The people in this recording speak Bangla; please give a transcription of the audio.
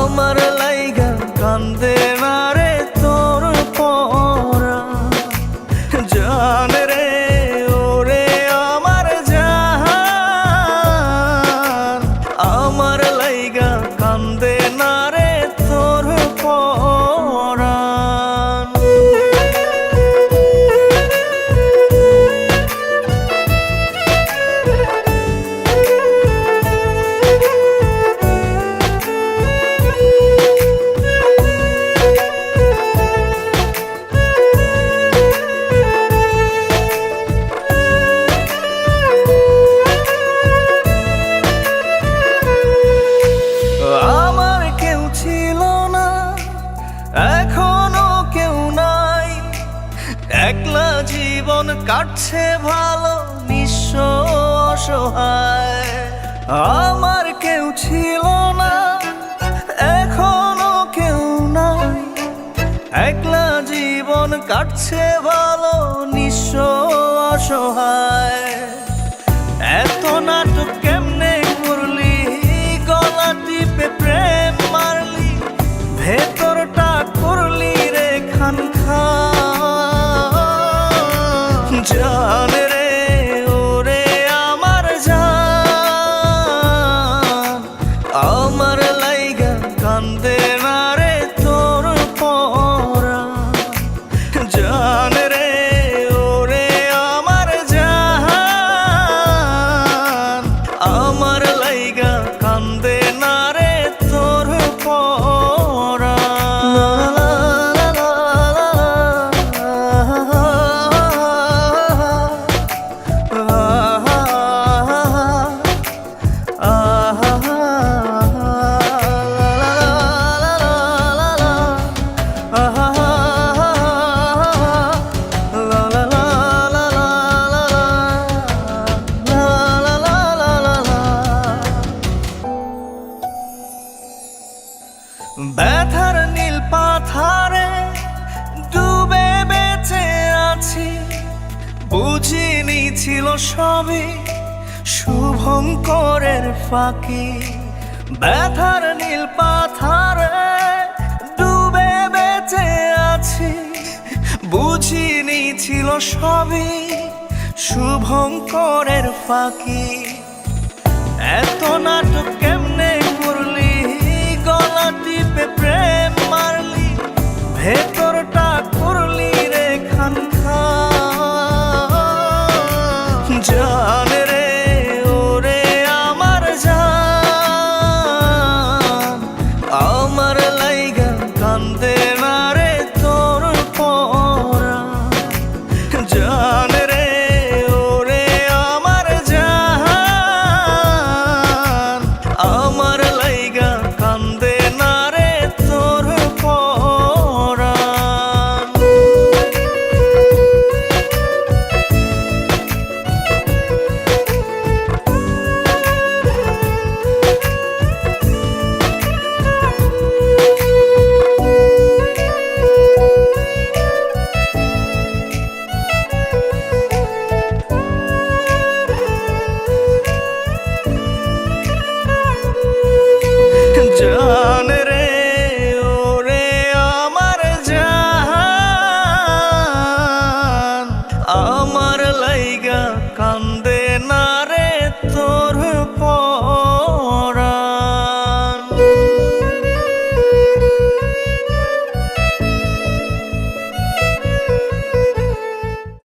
আমার লাইগা কান্দে না রে তোর পরাণ জান রে ওরে আমার জান আমার লাইগা কান্দে না রে তোর পরাণ আমার কেউ ছিল না এখনো কেউ নাই একলা জীবন কাটছে ভালো নিঃস্ব অসহায় আমার কেউ ছিল না এখনো কেউ নাই একলা জীবন কাটছে ভালো নিঃস্ব অসহায় এত নাটক কেমনে করলি গলা টিপে প্রেম মারলি ভেতরটা করলি রে খান খান জান রে ওরে আমার জান আমার লাইগা কান্দে না রে তোর পরাণ জান রে ওরে আমার জান আমার লাইগা কান্দে না রে তোর ব্যথার নীল পাথারে ডুবে বেঁচে আছি বুঝিনি ছিল সবই শুভঙ্করের ফাঁকি ব্যথার নীল পাথারে ডুবে বেঁচে আছি বুঝিনি ছিল সবই শুভঙ্করের ফাঁকি এত নাটক কেমনে করলি গলা টিপে প্রেম মারলি ভেতরটা করলি রে খান খান জান রে ওরে আমার জান আমার